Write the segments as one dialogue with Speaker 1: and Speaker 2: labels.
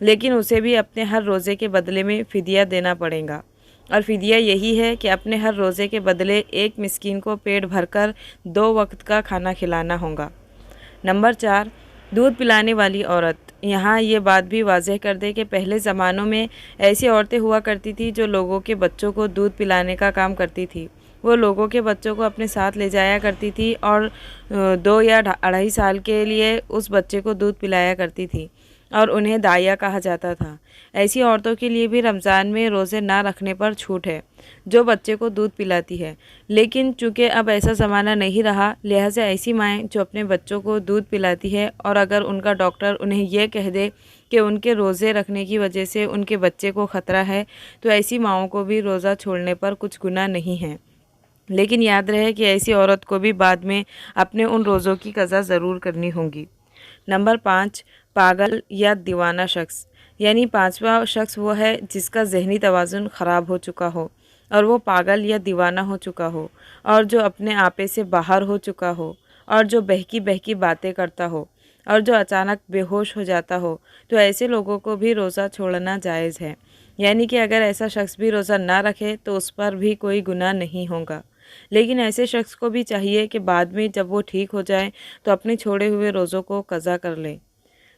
Speaker 1: لیکن اسے بھی اپنے ہر روزے کے بدلے میں فدیہ دینا پڑے گا، اور فدیہ یہی ہے کہ اپنے ہر روزے کے بدلے ایک مسکین کو پیٹ بھر کر 2 وقت کا کھانا کھلانا ہوگا۔ نمبر 4، دودھ پلانے والی عورت۔ یہاں یہ بات بھی واضح کر دے کہ پہلے زمانوں میں ایسی عورتیں ہوا کرتی تھیں جو لوگوں کے بچوں کو دودھ پلانے کا کام کرتی تھی۔ وہ لوگوں کے بچوں کو اپنے ساتھ لے جایا کرتی تھی اور 2 یا 2.5 سال کے لیے اس بچے کو دودھ پلایا کرتی تھی، اور انہیں دائیہ کہا جاتا تھا۔ ایسی عورتوں کے لیے بھی رمضان میں روزے نہ رکھنے پر چھوٹ ہے جو بچے کو دودھ پلاتی ہے، لیکن چونکہ اب ایسا زمانہ نہیں رہا، لہٰذا ایسی مائیں جو اپنے بچوں کو دودھ پلاتی ہے اور اگر ان کا ڈاکٹر انہیں یہ کہہ دے کہ ان کے روزے رکھنے کی وجہ سے ان کے بچے کو خطرہ ہے، تو ایسی ماؤں کو بھی روزہ چھوڑنے پر کچھ گناہ نہیں ہے، لیکن یاد رہے کہ ایسی عورت کو بھی بعد میں اپنے ان روزوں کی قضا ضرور کرنی ہوگی۔ نمبر 5، پاگل یا دیوانہ شخص۔ یعنی 5واں شخص وہ ہے جس کا ذہنی توازن خراب ہو چکا ہو اور وہ پاگل یا دیوانہ ہو چکا ہو، اور جو اپنے آپے سے باہر ہو چکا ہو، اور جو بہکی بہکی باتیں کرتا ہو، اور جو اچانک بے ہوش ہو جاتا ہو، تو ایسے لوگوں کو بھی روزہ چھوڑنا جائز ہے۔ یعنی کہ اگر ایسا شخص بھی روزہ نہ رکھے تو اس پر بھی کوئی گناہ نہیں ہوگا، لیکن ایسے شخص کو بھی چاہیے کہ بعد میں جب وہ ٹھیک ہو جائے تو اپنے چھوڑے ہوئے روزوں کو قضا کر لے۔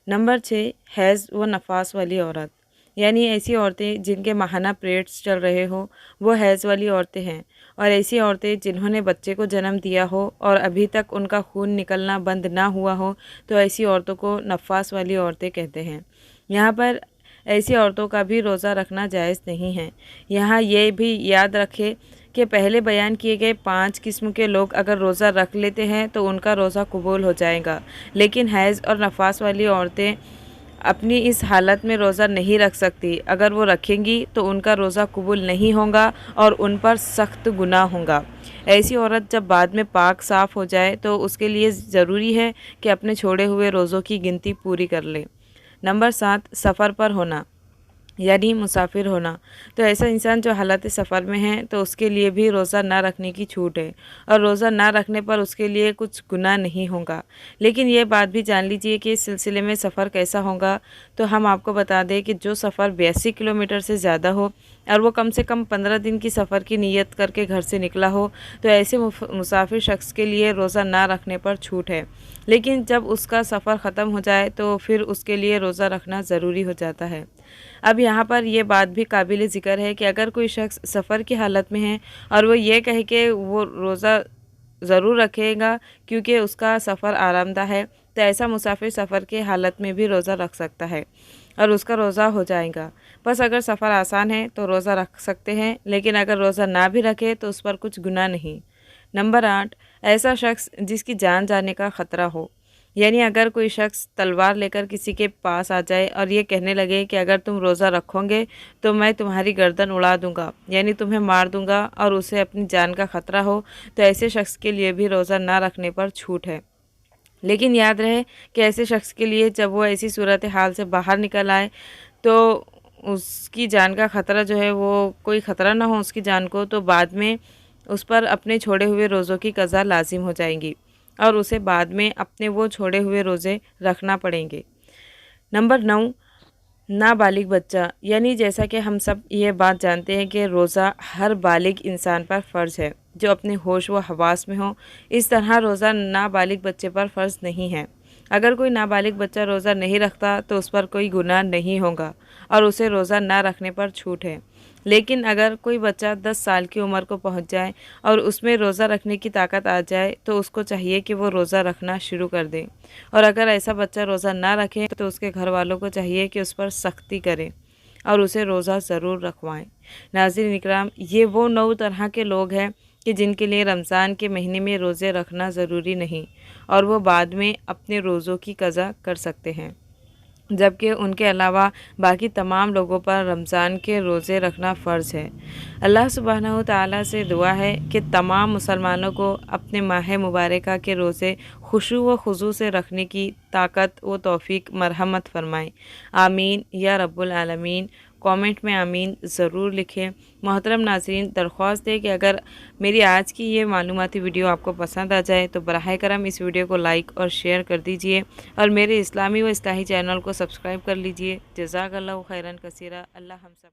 Speaker 1: نمبر 6، حیض و نفاس والی عورت۔ یعنی ایسی عورتیں جن کے ماہانہ پیریڈز چل رہے ہو، وہ حیض والی عورتیں ہیں، اور ایسی عورتیں جنہوں نے بچے کو جنم دیا ہو اور ابھی تک ان کا خون نکلنا بند نہ ہوا ہو، تو ایسی عورتوں کو نفاس والی عورتیں کہتے ہیں۔ یہاں پر ایسی عورتوں کا بھی روزہ رکھنا جائز نہیں ہے۔ یہاں یہ بھی یاد رکھے کہ پہلے بیان کیے گئے 5 قسم کے لوگ اگر روزہ رکھ لیتے ہیں تو ان کا روزہ قبول ہو جائے گا، لیکن حیض اور نفاس والی عورتیں اپنی اس حالت میں روزہ نہیں رکھ سکتی۔ اگر وہ رکھیں گی تو ان کا روزہ قبول نہیں ہوگا اور ان پر سخت گناہ ہوگا۔ ایسی عورت جب بعد میں پاک صاف ہو جائے تو اس کے لیے ضروری ہے کہ اپنے چھوڑے ہوئے روزوں کی گنتی پوری کر لے۔ نمبر 7، سفر پر ہونا یعنی مسافر ہونا۔ تو ایسا انسان جو حالت سفر میں ہے تو اس کے لیے بھی روزہ نہ رکھنے کی چھوٹ ہے، اور روزہ نہ رکھنے پر اس کے لیے کچھ گناہ نہیں ہوگا۔ لیکن یہ بات بھی جان لیجئے کہ اس سلسلے میں سفر کیسا ہوگا، تو ہم آپ کو بتا دیں کہ جو سفر 82 کلومیٹر سے زیادہ ہو اور وہ کم سے کم 15 دن کی سفر کی نیت کر کے گھر سے نکلا ہو، تو ایسے مسافر شخص کے لیے روزہ نہ رکھنے پر چھوٹ ہے، لیکن جب اس کا سفر ختم ہو جائے تو پھر اس کے لیے روزہ رکھنا ضروری ہو جاتا ہے۔ اب یہاں پر یہ بات بھی قابل ذکر ہے کہ اگر کوئی شخص سفر کی حالت میں ہے اور وہ یہ کہے کہ وہ روزہ ضرور رکھے گا کیونکہ اس کا سفر آرام دہ ہے، تو ایسا مسافر سفر کے حالت میں بھی روزہ رکھ سکتا ہے اور اس کا روزہ ہو جائے گا۔ بس اگر سفر آسان ہے تو روزہ رکھ سکتے ہیں، لیکن اگر روزہ نہ بھی رکھے تو اس پر کچھ گناہ نہیں۔ نمبر 8، ایسا شخص جس کی جان جانے کا خطرہ ہو۔ یعنی اگر کوئی شخص تلوار لے کر کسی کے پاس آ جائے اور یہ کہنے لگے کہ اگر تم روزہ رکھو گے تو میں تمہاری گردن اڑا دوں گا، یعنی تمہیں مار دوں گا، اور اسے اپنی جان کا خطرہ ہو، تو ایسے شخص کے لیے بھی روزہ نہ رکھنے پر چھوٹ ہے۔ لیکن یاد رہے کہ ایسے شخص کے لیے جب وہ ایسی صورتحال سے باہر نکل آئے تو اس کی جان کا خطرہ جو ہے وہ کوئی خطرہ نہ ہو اس کی جان کو، تو بعد میں اس پر اپنے چھوڑے ہوئے روزوں کی قضا لازم ہو جائیں گی اور اسے بعد میں اپنے وہ چھوڑے ہوئے روزے رکھنا پڑیں گے۔ نمبر 9، نابالغ بچہ۔ یعنی جیسا کہ ہم سب یہ بات جانتے ہیں کہ روزہ ہر بالغ انسان پر فرض ہے جو اپنے ہوش و حواس میں ہو، اس طرح روزہ نابالغ بچے پر فرض نہیں ہے۔ اگر کوئی نابالغ بچہ روزہ نہیں رکھتا تو اس پر کوئی گناہ نہیں ہوگا اور اسے روزہ نہ رکھنے پر چھوٹ ہے، لیکن اگر کوئی بچہ 10 سال کی عمر کو پہنچ جائے اور اس میں روزہ رکھنے کی طاقت آ جائے تو اس کو چاہیے کہ وہ روزہ رکھنا شروع کر دے، اور اگر ایسا بچہ روزہ نہ رکھے تو اس کے گھر والوں کو چاہیے کہ اس پر سختی کریں اور اسے روزہ ضرور رکھوائیں۔ ناظرین اکرام، یہ وہ 9 طرح کے لوگ ہیں کہ جن کے لیے رمضان کے مہینے میں روزے رکھنا ضروری نہیں اور وہ بعد میں اپنے روزوں کی قضا کر سکتے ہیں، جبکہ ان کے علاوہ باقی تمام لوگوں پر رمضان کے روزے رکھنا فرض ہے۔ اللہ سبحانہ و تعالیٰ سے دعا ہے کہ تمام مسلمانوں کو اپنے ماہ مبارکہ کے روزے خشوع و خضوع سے رکھنے کی طاقت و توفیق مرحمت فرمائیں۔ آمین یا رب العالمین۔ کامنٹ میں آمین ضرور لکھیں۔ محترم ناظرین، درخواست ہے کہ اگر میری آج کی یہ معلوماتی ویڈیو آپ کو پسند آ جائے تو براہ کرم اس ویڈیو کو لائک اور شیئر کر دیجئے اور میرے اسلامی و اصلاحی چینل کو سبسکرائب کر لیجئے۔ جزاک اللہ خیرن کثیرہ۔ اللہ ہم سب